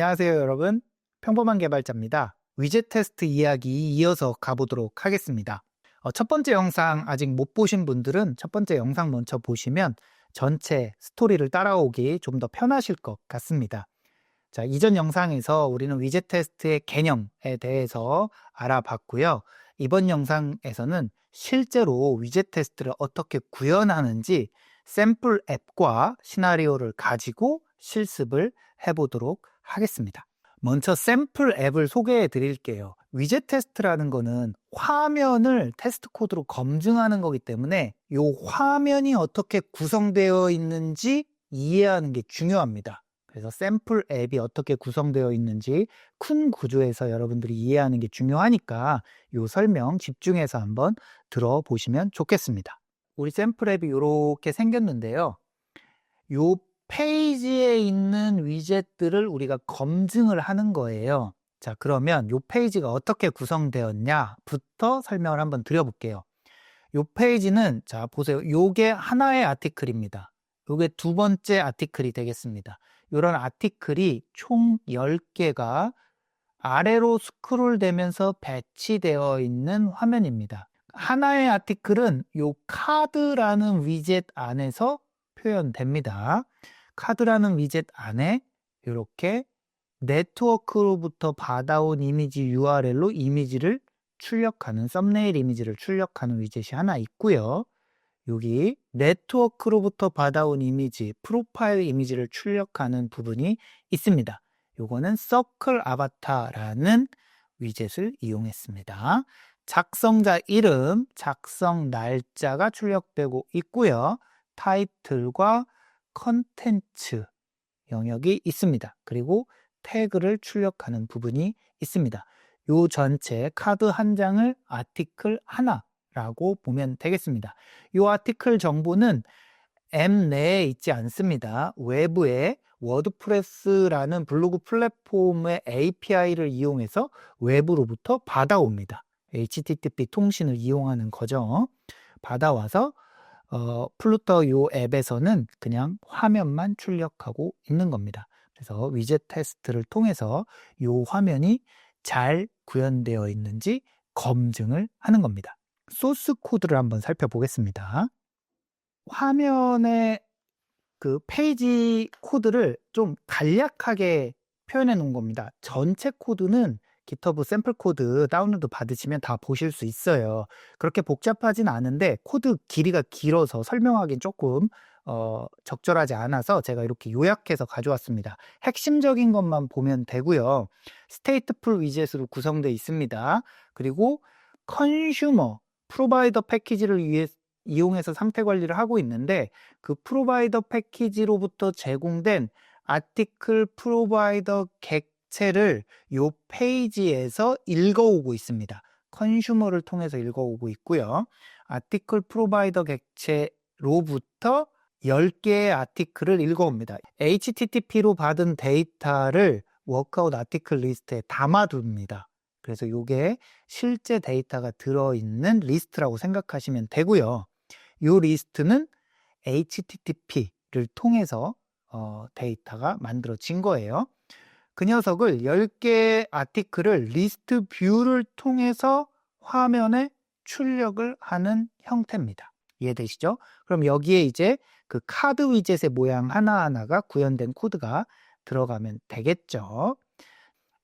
안녕하세요, 여러분. 평범한 개발자입니다. 위젯 테스트 이야기 이어서 가보도록 하겠습니다. 첫 번째 영상 아직 못 보신 분들은 첫 번째 영상 먼저 보시면 전체 스토리를 따라오기 좀 더 편하실 것 같습니다. 자, 이전 영상에서 우리는 위젯 테스트의 개념에 대해서 알아봤고요. 이번 영상에서는 실제로 위젯 테스트를 어떻게 구현하는지 샘플 앱과 시나리오를 가지고 실습을 해보도록 하겠습니다. 먼저 샘플 앱을 소개해 드릴게요. 위젯 테스트라는 거는 화면을 테스트 코드로 검증하는 거기 때문에 이 화면이 어떻게 구성되어 있는지 이해하는 게 중요합니다. 그래서 샘플 앱이 어떻게 구성되어 있는지 큰 구조에서 여러분들이 이해하는 게 중요하니까 이 설명 집중해서 한번 들어보시면 좋겠습니다. 우리 샘플 앱이 이렇게 생겼는데요. 이 페이지에 있는 위젯들을 우리가 검증을 하는 거예요. 자, 그러면 이 페이지가 어떻게 구성되었냐부터 설명을 한번 드려볼게요. 이 페이지는 자 보세요. 요게 하나의 아티클입니다. 요게 두 번째 아티클이 되겠습니다. 이런 아티클이 총 10개가 아래로 스크롤되면서 배치되어 있는 화면입니다. 하나의 아티클은 요 카드라는 위젯 안에서 표현됩니다. 카드라는 위젯 안에 이렇게 네트워크로부터 받아온 이미지 URL로 이미지를 출력하는 썸네일 이미지를 출력하는 위젯이 하나 있고요. 여기 네트워크로부터 받아온 이미지, 프로파일 이미지를 출력하는 부분이 있습니다. 요거는 서클 아바타라는 위젯을 이용했습니다. 작성자 이름, 작성 날짜가 출력되고 있고요. 타이틀과 컨텐츠 영역이 있습니다. 그리고 태그를 출력하는 부분이 있습니다. 요 전체 카드 한 장을 아티클 하나라고 보면 되겠습니다. 요 아티클 정보는 앱 내에 있지 않습니다. 외부에 워드프레스라는 블로그 플랫폼의 API를 이용해서 외부로부터 받아옵니다. HTTP 통신을 이용하는 거죠. 받아와서 플루터 요 앱에서는 그냥 화면만 출력하고 있는 겁니다. 그래서 위젯 테스트를 통해서 요 화면이 잘 구현되어 있는지 검증을 하는 겁니다. 소스 코드를 한번 살펴보겠습니다. 화면의 그 페이지 코드를 좀 간략하게 표현해 놓은 겁니다. 전체 코드는 GitHub 샘플 코드 다운로드 받으시면 다 보실 수 있어요. 그렇게 복잡하진 않은데 코드 길이가 길어서 설명하기는 조금 적절하지 않아서 제가 이렇게 요약해서 가져왔습니다. 핵심적인 것만 보면 되고요. 스테이트풀 위젯으로 구성되어 있습니다. 그리고 컨슈머 프로바이더 패키지를 이용해서 상태 관리를 하고 있는데 그 프로바이더 패키지로부터 제공된 아티클 프로바이더 객체를 이 페이지에서 읽어오고 있습니다. 컨슈머를 통해서 읽어오고 있고요. 아티클 프로바이더 객체로부터 10개의 아티클을 읽어옵니다. HTTP로 받은 데이터를 워크아웃 아티클 리스트에 담아둡니다. 그래서 이게 실제 데이터가 들어있는 리스트라고 생각하시면 되고요. 이 리스트는 HTTP를 통해서 데이터가 만들어진 거예요. 그 녀석을 10개의 아티클을 리스트 뷰를 통해서 화면에 출력을 하는 형태입니다. 이해되시죠? 그럼 여기에 이제 그 카드 위젯의 모양 하나하나가 구현된 코드가 들어가면 되겠죠.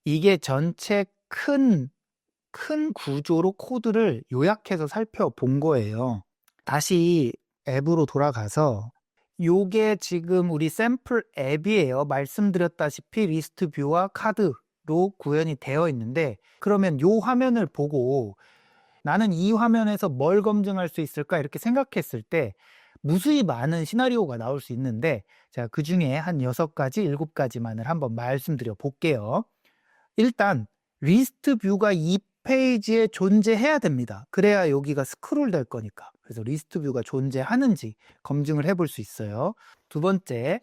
이게 전체 큰 구조로 코드를 요약해서 살펴본 거예요. 다시 앱으로 돌아가서 요게 지금 우리 샘플 앱이에요. 말씀드렸다시피 리스트 뷰와 카드로 구현이 되어 있는데 그러면 요 화면을 보고 나는 이 화면에서 뭘 검증할 수 있을까 이렇게 생각했을 때 무수히 많은 시나리오가 나올 수 있는데 제가 그 중에 한 6가지, 7가지만을 한번 말씀드려 볼게요. 일단 리스트 뷰가 이 페이지에 존재해야 됩니다. 그래야 여기가 스크롤 될 거니까. 그래서 리스트 뷰가 존재하는지 검증을 해볼 수 있어요. 두 번째,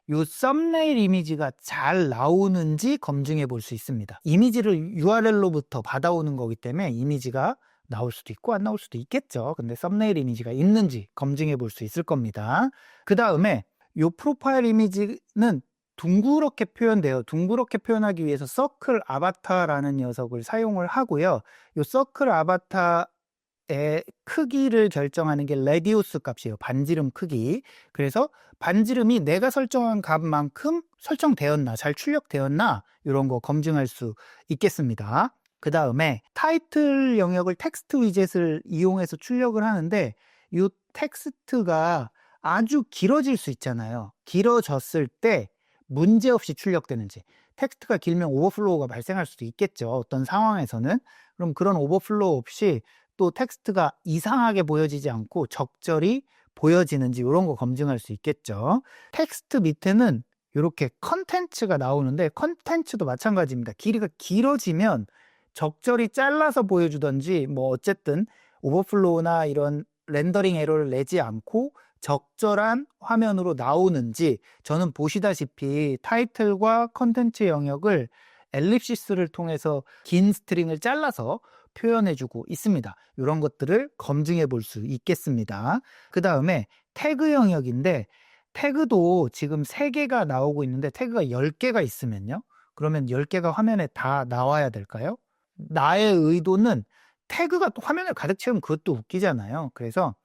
이 썸네일 이미지가 잘 나오는지 검증해 볼 수 있습니다. 이미지를 URL로부터 받아오는 거기 때문에 이미지가 나올 수도 있고 안 나올 수도 있겠죠. 근데 썸네일 이미지가 있는지 검증해 볼 수 있을 겁니다. 그 다음에 이 프로파일 이미지는 둥그렇게 표현돼요. 둥그렇게 표현하기 위해서 서클 아바타라는 녀석을 사용을 하고요. 이 서클 아바타의 크기를 결정하는 게 레디우스 값이에요. 반지름 크기. 그래서 반지름이 내가 설정한 값만큼 설정되었나, 잘 출력되었나, 이런 거 검증할 수 있겠습니다. 그 다음에 타이틀 영역을 텍스트 위젯을 이용해서 출력을 하는데, 이 텍스트가 아주 길어질 수 있잖아요. 길어졌을 때 문제없이 출력되는지. 텍스트가 길면 오버플로우가 발생할 수도 있겠죠. 어떤 상황에서는. 그럼 그런 오버플로우 없이 또 텍스트가 이상하게 보여지지 않고 적절히 보여지는지 이런 거 검증할 수 있겠죠. 텍스트 밑에는 이렇게 컨텐츠가 나오는데 컨텐츠도 마찬가지입니다. 길이가 길어지면 적절히 잘라서 보여주던지 뭐 어쨌든 오버플로우나 이런 렌더링 에러를 내지 않고 적절한 화면으로 나오는지, 저는 보시다시피 타이틀과 컨텐츠 영역을 엘립시스를 통해서 긴 스트링을 잘라서 표현해주고 있습니다. 이런 것들을 검증해 볼 수 있겠습니다. 그 다음에 태그 영역인데, 태그도 지금 3개가 나오고 있는데 태그가 10개가 있으면요, 그러면 10개가 화면에 다 나와야 될까요? 나의 의도는 태그가 또 화면을 가득 채우면 그것도 웃기잖아요. 그래서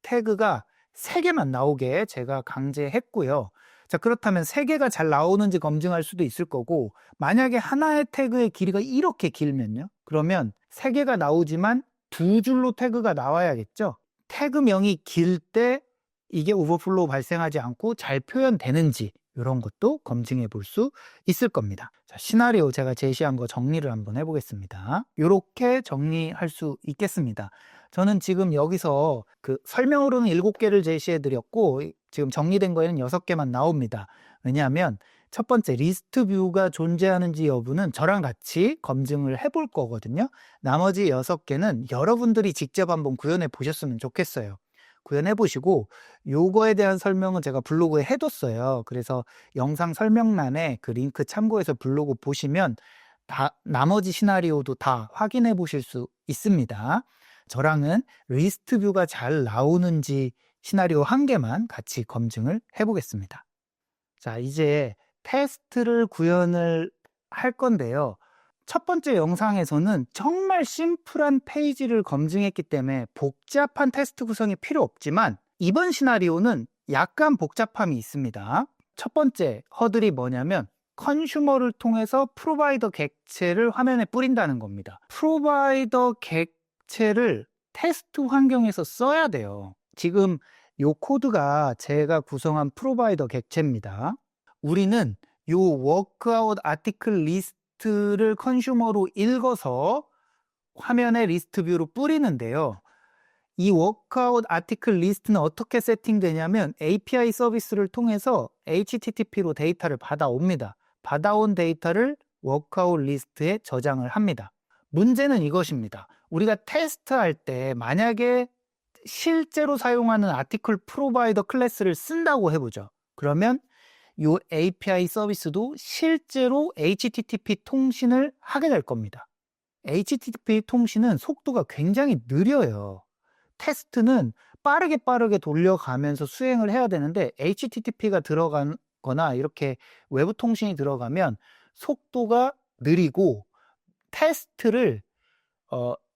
태그가 3개만 나오게 제가 강제했고요. 자, 그렇다면 3개가 잘 나오는지 검증할 수도 있을 거고, 만약에 하나의 태그의 길이가 이렇게 길면요, 그러면 3개가 나오지만 2줄로 태그가 나와야겠죠. 태그명이 길 때 이게 오버플로우 발생하지 않고 잘 표현되는지, 이런 것도 검증해 볼 수 있을 겁니다. 자, 시나리오 제가 제시한 거 정리를 한번 해보겠습니다. 이렇게 정리할 수 있겠습니다. 저는 지금 여기서 그 설명으로는 7개를 제시해 드렸고, 지금 정리된 거에는 6개만 나옵니다. 왜냐하면 첫 번째 리스트 뷰가 존재하는지 여부는 저랑 같이 검증을 해볼 거거든요. 나머지 6개는 여러분들이 직접 한번 구현해 보셨으면 좋겠어요. 구현해 보시고, 요거에 대한 설명은 제가 블로그에 해뒀어요. 그래서 영상 설명란에 그 링크 참고해서 블로그 보시면 나머지 시나리오도 다 확인해 보실 수 있습니다. 저랑은 리스트 뷰가 잘 나오는지 시나리오 1개만 같이 검증을 해보겠습니다. 자, 이제 테스트를 구현을 할 건데요. 첫 번째 영상에서는 정말 심플한 페이지를 검증했기 때문에 복잡한 테스트 구성이 필요 없지만, 이번 시나리오는 약간 복잡함이 있습니다. 첫 번째 허들이 뭐냐면 컨슈머를 통해서 프로바이더 객체를 화면에 뿌린다는 겁니다. 프로바이더 객체를 테스트 환경에서 써야 돼요. 지금 요 코드가 제가 구성한 프로바이더 객체입니다. 우리는 요 워크아웃 아티클 리스트를 컨슈머로 읽어서 화면에 리스트 뷰로 뿌리는데요. 이 워크아웃 아티클 리스트는 어떻게 세팅되냐면 API 서비스를 통해서 HTTP로 데이터를 받아옵니다. 받아온 데이터를 워크아웃 리스트에 저장을 합니다. 문제는 이것입니다. 우리가 테스트할 때 만약에 실제로 사용하는 아티클 프로바이더 클래스를 쓴다고 해보죠. 그러면 이 API 서비스도 실제로 HTTP 통신을 하게 될 겁니다. HTTP 통신은 속도가 굉장히 느려요. 테스트는 빠르게 돌려가면서 수행을 해야 되는데, HTTP가 들어가거나 이렇게 외부 통신이 들어가면 속도가 느리고 테스트를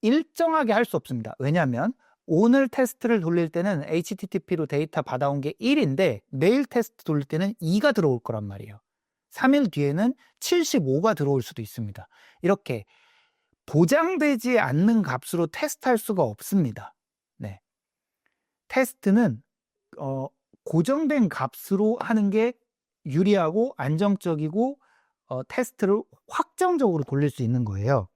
일정하게 할 수 없습니다. 왜냐하면 오늘 테스트를 돌릴 때는 HTTP로 데이터 받아온 게 1인데 내일 테스트 돌릴 때는 2가 들어올 거란 말이에요. 3일 뒤에는 75가 들어올 수도 있습니다. 이렇게 보장되지 않는 값으로 테스트할 수가 없습니다. 네. 테스트는 고정된 값으로 하는 게 유리하고 안정적이고 테스트를 확정적으로 돌릴 수 있는 거예요.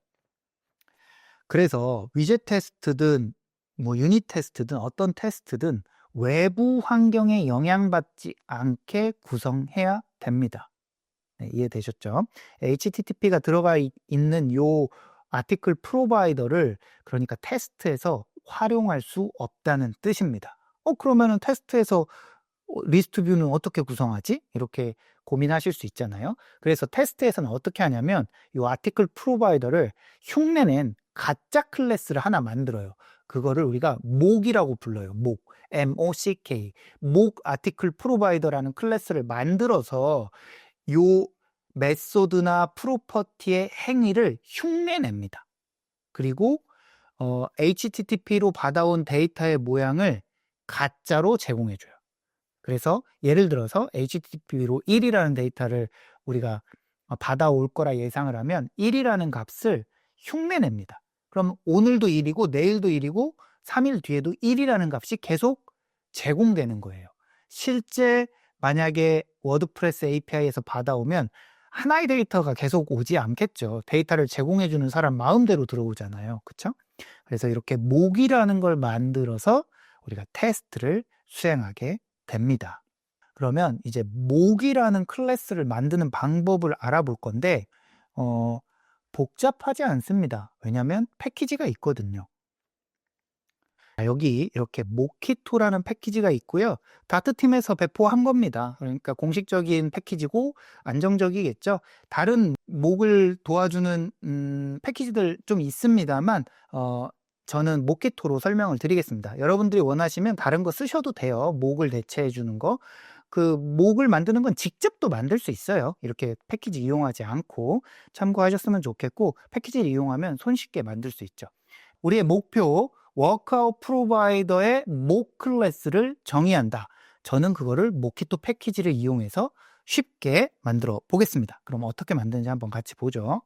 그래서 위젯 테스트든 뭐 유닛 테스트든 어떤 테스트든 외부 환경에 영향받지 않게 구성해야 됩니다. 네, 이해되셨죠? HTTP가 들어가 있는 요 아티클 프로바이더를 그러니까 테스트에서 활용할 수 없다는 뜻입니다. 그러면은 테스트에서 리스트 뷰는 어떻게 구성하지? 이렇게 고민하실 수 있잖아요. 그래서 테스트에서는 어떻게 하냐면 이 아티클 프로바이더를 흉내낸 가짜 클래스를 하나 만들어요. 그거를 우리가 목이라고 불러요. 목, MOCK, 목 아티클 프로바이더라는 클래스를 만들어서 요 메소드나 프로퍼티의 행위를 흉내냅니다. 그리고 HTTP로 받아온 데이터의 모양을 가짜로 제공해줘요. 그래서 예를 들어서 HTTP로 1이라는 데이터를 우리가 받아올 거라 예상을 하면 1이라는 값을 흉내냅니다. 그럼 오늘도 1이고 내일도 1이고 3일 뒤에도 1이라는 값이 계속 제공되는 거예요. 실제 만약에 워드프레스 API에서 받아오면 하나의 데이터가 계속 오지 않겠죠. 데이터를 제공해주는 사람 마음대로 들어오잖아요. 그렇죠? 그래서 이렇게 목이라는 걸 만들어서 우리가 테스트를 수행하게 됩니다. 그러면 이제 목이라는 클래스를 만드는 방법을 알아볼 건데 복잡하지 않습니다. 왜냐하면 패키지가 있거든요. 여기 이렇게 모키토라는 패키지가 있고요. 다트팀에서 배포한 겁니다. 그러니까 공식적인 패키지고 안정적이겠죠. 다른 목을 도와주는 패키지들 좀 있습니다만 저는 모키토로 설명을 드리겠습니다. 여러분들이 원하시면 다른 거 쓰셔도 돼요. 목을 대체해 주는 거. 그 목을 만드는 건 직접 또 만들 수 있어요. 이렇게 패키지 이용하지 않고 참고하셨으면 좋겠고, 패키지를 이용하면 손쉽게 만들 수 있죠. 우리의 목표, 워크아웃 프로바이더의 목 클래스를 정의한다. 저는 그거를 모키토 패키지를 이용해서 쉽게 만들어 보겠습니다. 그럼 어떻게 만드는지 한번 같이 보죠.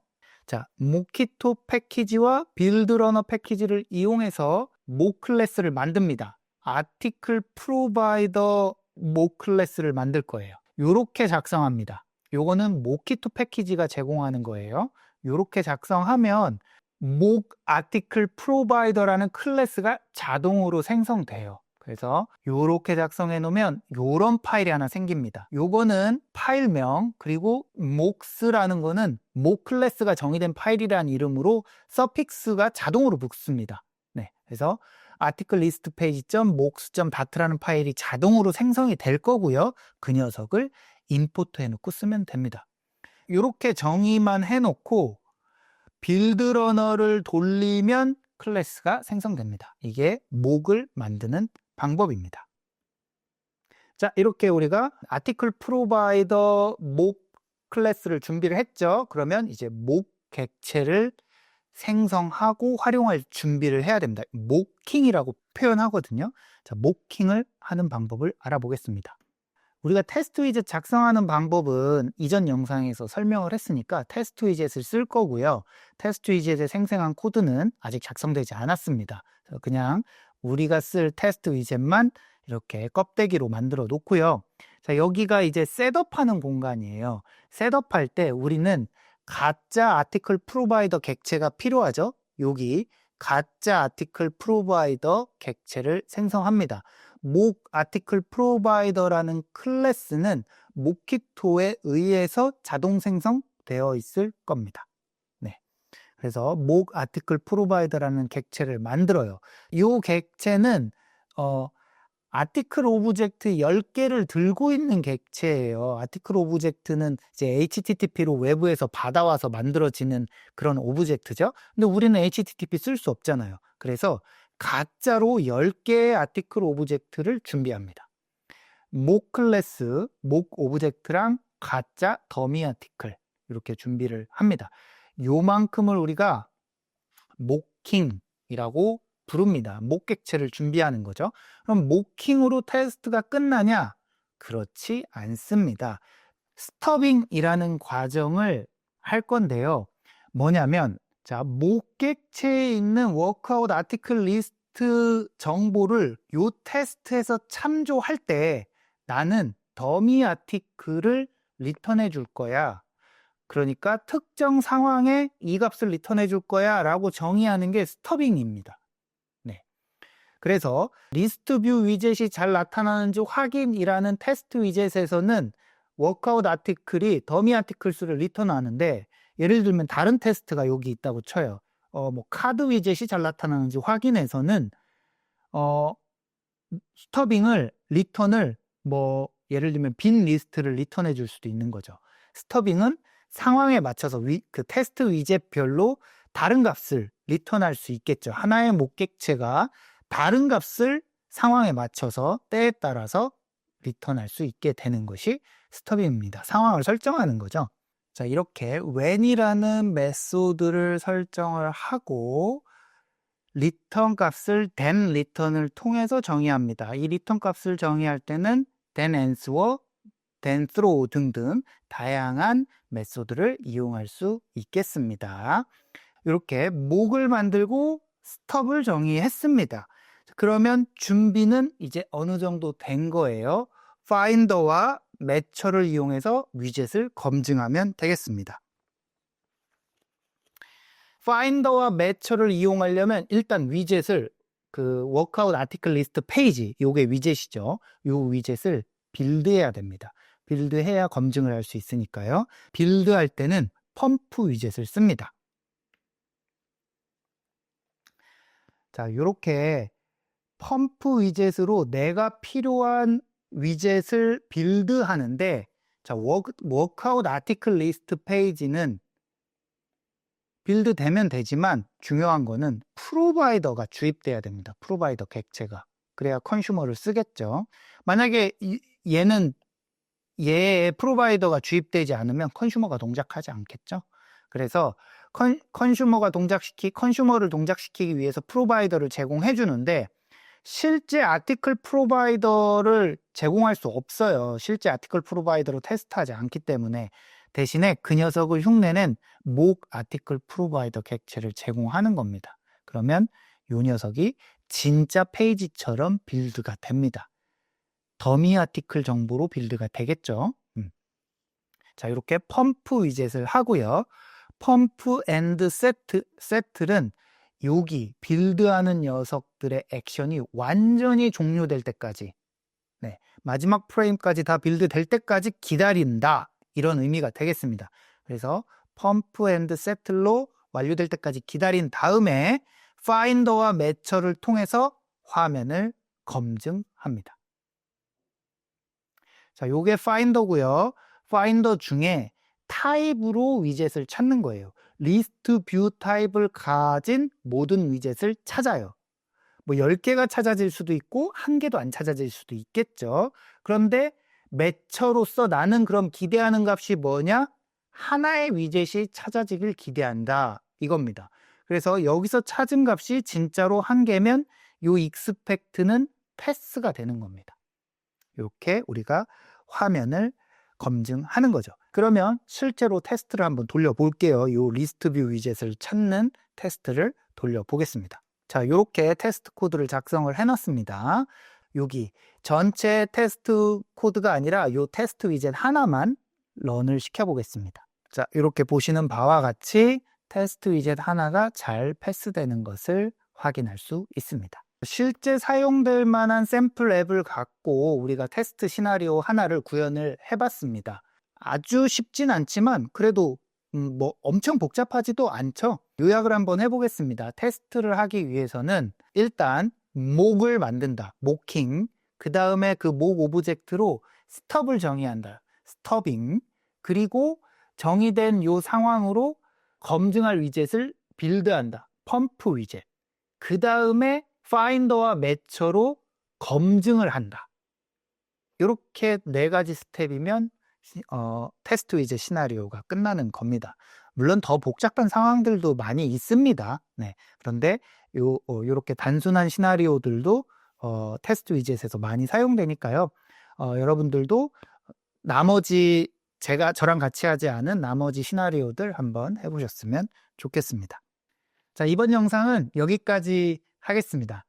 자, 모키토 패키지와 빌드러너 패키지를 이용해서 목 클래스를 만듭니다. 아티클 프로바이더 목 클래스를 만들 거예요. 요렇게 작성합니다. 요거는 모키토 패키지가 제공하는 거예요. 요렇게 작성하면 목 아티클 프로바이더라는 클래스가 자동으로 생성돼요. 그래서 요렇게 작성해 놓으면 요런 파일이 하나 생깁니다. 요거는 파일명, 그리고 목스라는 거는 목 클래스가 정의된 파일이라는 이름으로 서픽스가 자동으로 붙습니다. 네, 그래서 article list page.mox.dat라는 파일이 자동으로 생성이 될 거고요. 그 녀석을 임포트 해놓고 쓰면 됩니다. 이렇게 정의만 해놓고 빌드러너를 돌리면 클래스가 생성됩니다. 이게 목을 만드는 방법입니다. 자, 이렇게 우리가 아티클 프로바이더 목 클래스를 준비를 했죠. 그러면 이제 목 객체를 생성하고 활용할 준비를 해야 됩니다. 모킹이라고 표현하거든요. 자, 모킹을 하는 방법을 알아보겠습니다. 우리가 테스트 위젯 작성하는 방법은 이전 영상에서 설명을 했으니까 테스트 위젯을 쓸 거고요. 테스트 위젯에 생성한 코드는 아직 작성되지 않았습니다. 그냥 우리가 쓸 테스트 위젯만 이렇게 껍데기로 만들어 놓고요. 자, 여기가 이제 셋업하는 공간이에요. 셋업할 때 우리는 가짜 아티클 프로바이더 객체가 필요하죠. 여기 가짜 아티클 프로바이더 객체를 생성합니다. 목 아티클 프로바이더라는 클래스는 모키토에 의해서 자동 생성되어 있을 겁니다. 네. 그래서 목 아티클 프로바이더라는 객체를 만들어요. 이 객체는 아티클 오브젝트 10개를 들고 있는 객체예요. 아티클 오브젝트는 이제 HTTP로 외부에서 받아와서 만들어지는 그런 오브젝트죠. 근데 우리는 HTTP 쓸 수 없잖아요. 그래서 가짜로 10개의 아티클 오브젝트를 준비합니다. 목 클래스, 목 오브젝트랑 가짜 더미 아티클 이렇게 준비를 합니다. 요만큼을 우리가 모킹이라고 부릅니다. 목 객체를 준비하는 거죠. 그럼 모킹으로 테스트가 끝나냐? 그렇지 않습니다. 스터빙이라는 과정을 할 건데요. 뭐냐면 자, 목 객체에 있는 워크아웃 아티클 리스트 정보를 요 테스트에서 참조할 때 나는 더미 아티클을 리턴해 줄 거야. 그러니까 특정 상황에 이 값을 리턴해 줄 거야 라고 정의하는 게 스터빙입니다. 네. 그래서 리스트 뷰 위젯이 잘 나타나는지 확인이라는 테스트 위젯에서는 워크아웃 아티클이 더미 아티클 수를 리턴하는데, 예를 들면 다른 테스트가 여기 있다고 쳐요. 뭐 카드 위젯이 잘 나타나는지 확인해서는 스터빙을 리턴을 뭐 예를 들면 빈 리스트를 리턴해 줄 수도 있는 거죠. 스터빙은 상황에 맞춰서 그 테스트 위젯별로 다른 값을 리턴할 수 있겠죠. 하나의 목 객체가 다른 값을 상황에 맞춰서 때에 따라서 리턴할 수 있게 되는 것이 스톱입니다. 상황을 설정하는 거죠. 자, 이렇게 when이라는 메소드를 설정을 하고 리턴 값을 then return을 통해서 정의합니다. 이 리턴 값을 정의할 때는 then answer, then throw 등등 다양한 메소드를 이용할 수 있겠습니다. 이렇게 목을 만들고 스톱을 정의했습니다. 그러면 준비는 이제 어느 정도 된 거예요. finder와 matcher를 이용해서 위젯을 검증하면 되겠습니다. finder와 matcher를 이용하려면 일단 위젯을 그 workout article list 페이지, 요게 위젯이죠. 요 위젯을 빌드해야 됩니다. 빌드해야 검증을 할 수 있으니까요. 빌드할 때는 펌프 위젯을 씁니다. 자, 요렇게 펌프 위젯으로 내가 필요한 위젯을 빌드하는데, 자, 워크아웃 아티클 리스트 페이지는 빌드되면 되지만 중요한 거는 프로바이더가 주입돼야 됩니다. 프로바이더 객체가. 그래야 컨슈머를 쓰겠죠. 만약에 얘는 얘의 프로바이더가 주입되지 않으면 컨슈머가 동작하지 않겠죠. 그래서 컨슈머를 동작시키기 위해서 프로바이더를 제공해 주는데, 실제 아티클 프로바이더를 제공할 수 없어요. 실제 아티클 프로바이더로 테스트하지 않기 때문에. 대신에 그 녀석을 흉내낸 목 아티클 프로바이더 객체를 제공하는 겁니다. 그러면 이 녀석이 진짜 페이지처럼 빌드가 됩니다. 더미 아티클 정보로 빌드가 되겠죠. 자, 이렇게 펌프 위젯을 하고요. 펌프 앤드 세틀은 여기 빌드하는 녀석들의 액션이 완전히 종료될 때까지, 마지막 프레임까지 다 빌드될 때까지 기다린다, 이런 의미가 되겠습니다. 그래서 펌프 앤드 세틀로 완료될 때까지 기다린 다음에 파인더와 매처를 통해서 화면을 검증합니다. 자, 요게 파인더고요. 파인더 중에 타입으로 위젯을 찾는 거예요. 리스트 뷰 타입을 가진 모든 위젯을 찾아요. 뭐 10개가 찾아질 수도 있고 1개도 안 찾아질 수도 있겠죠. 그런데 매처로서 나는 그럼 기대하는 값이 뭐냐? 하나의 위젯이 찾아지길 기대한다, 이겁니다. 그래서 여기서 찾은 값이 진짜로 1개면 요 익스펙트는 패스가 되는 겁니다. 이렇게 우리가 화면을 검증하는 거죠. 그러면 실제로 테스트를 한번 돌려볼게요. 요 리스트 뷰 위젯을 찾는 테스트를 돌려보겠습니다. 자, 이렇게 테스트 코드를 작성을 해놨습니다. 여기 전체 테스트 코드가 아니라 요 테스트 위젯 하나만 런을 시켜보겠습니다. 자, 이렇게 보시는 바와 같이 테스트 위젯 하나가 잘 패스되는 것을 확인할 수 있습니다. 실제 사용될 만한 샘플 앱을 갖고 우리가 테스트 시나리오 하나를 구현을 해봤습니다. 아주 쉽진 않지만 그래도 뭐 엄청 복잡하지도 않죠. 요약을 한번 해보겠습니다. 테스트를 하기 위해서는 일단 목을 만든다, 모킹. 그 다음에 그 목 오브젝트로 스톱을 정의한다, 스톱잉. 그리고 정의된 요 상황으로 검증할 위젯을 빌드한다, 펌프 위젯. 그 다음에 파인더와 매처로 검증을 한다. 이렇게 4가지 스텝이면 테스트 위젯 시나리오가 끝나는 겁니다. 물론 더 복잡한 상황들도 많이 있습니다. 그런데 요렇게 단순한 시나리오들도 테스트 위젯에서 많이 사용되니까요. 여러분들도 나머지 저랑 같이 하지 않은 나머지 시나리오들 한번 해보셨으면 좋겠습니다. 자, 이번 영상은 여기까지 하겠습니다.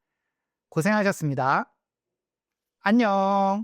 고생하셨습니다. 안녕.